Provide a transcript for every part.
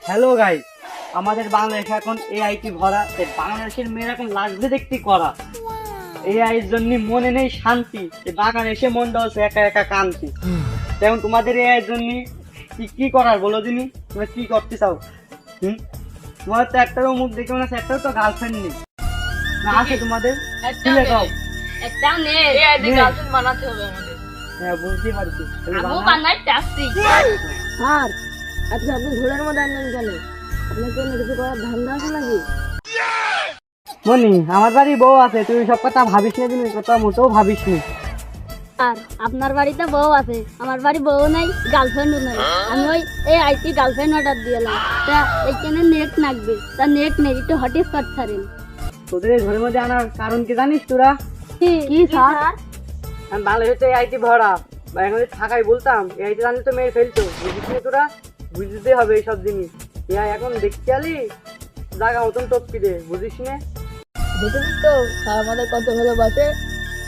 Hello guys, আমাদের বাংলাদেশে এখন এআইটি ভরা। বাংলাদেশের মেয়েরা এখন লাগবে দেখতে করা। এআই এর জন্য মনে নেই শান্তি, বাগান এসে মনটা হচ্ছে একা একা কান্তি। যেমন তোমাদের এআই এর জন্য কি কি করার বলো দিনি, তুমি কি করতে চাও? তোমার তো একটারও মুখ দেখে মনে হচ্ছে একটাও তো গার্লফ্রেন্ড নেই, না আছে তোমাদের? খুলে দাও। একটা নেই এআই দিয়ে গার্লফ্রেন্ড বানাতে হবে আমাদের। হ্যাঁ বুঝতে পারছি। আমি বানাইতে আসছি। স্যার, আচ্ছা আপনি ঘোড়ার মধ্যে আনলেন কেন? আপনার জন্য কিছু করার ধান্দা আছে নাকি? মনি, আমার বাড়ি বউ আছে, তুই সব কথা ভাবিস না, তুমি কথা মোটেও ভাবিস নি। আর আপনার বাড়িতে বউ আছে, আমার বাড়ি বউ নাই, গার্লফ্রেন্ডও নাই। আমি ওই আইটি গার্লফ্রেন্ড অর্ডার দিয়েলাম, তা এইখানে নেট লাগবে, তা নেট নেই, একটু হটস্পট ছাড়েন। তোদের এই ঘরের মধ্যে আনার কারণ কি জানিস তোরা? কি স্যার? আমি বাংলাদেশে আইটি ভরা, বা এখন থাকাই বলতাম আইটি জানলে তো মেয়ে ফেলতো, বুঝিস না তোরা? বুঝতে হবে এইসব জিনিস। এখন দেখতে আলি জায়গা মতন টপকি দে, বুঝিস না? দেখেছিস তো স্যার আমাদের কত ভালোবাসে,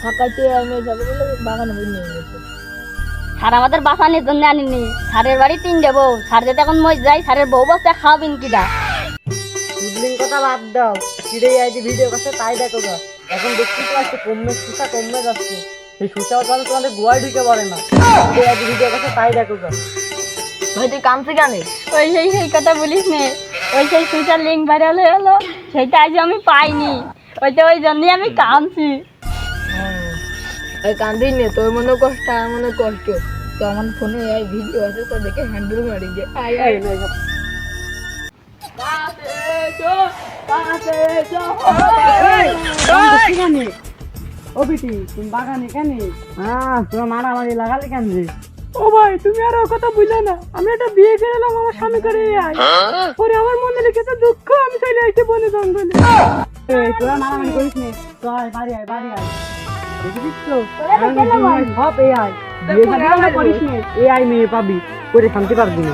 ফাঁকাতে আমি যাবো বলে বাগানে বই নিয়ে গেছে। স্যার আমাদের বাসানোর জন্য আনিনি, স্যারের বাড়ি 3 দেবো, স্যার যদি এখন মই যাই, স্যারের বউ বাচ্চা খাওয়াবেন কিনা? বুঝলিং কথা বাদ দাও, কিরে আইটি ভিডিও করছে তাই দেখো গা। এখন দেখছি তো একটু সুসা কমে যাচ্ছে, সেই সুসার কারণে তোমাদের গোয়ায় ঢুকে পড়ে না। আইটি ভিডিও করছে তাই দেখো গা। ভাই তুই কামছে কেন? ওই সেই কথা বলিস নে, ওই সেই সুইটার লিঙ্ক ভাইরাল হয়ে গেলো, সেইটা আজ আমি পাইনি, ওই জন্যই আমি কাঁদছি। ওই কান্দিস নে, তোর মনে কষ্ট আমার মনে কষ্ট। তো আমার ফোনে এই ভিডিও আছে, তো দেখে হ্যান্ডেল মারি যে আয় আয়। ও বিটি, তুমি বাগানে কেন? হ্যাঁ, তোমার মারামারি লাগালে কেন রে? ও ভাই, তুমি আর ও কথা বুঝলে না। আমি একটা বিয়ে করে এলাম আমার স্বামী করে আয়, পরে আমার মনে লিখেছে দুঃখ, আমি চলে আসছি বনে জঙ্গলে। তোরা মারামারি করিস নে, চল বাড়ি আয়, বাড়ি আয়। দেখেছিস তো সব এআই, বিয়ে করিস নে, এআই মেয়ে পাবি, করে শান্তি পারবি না।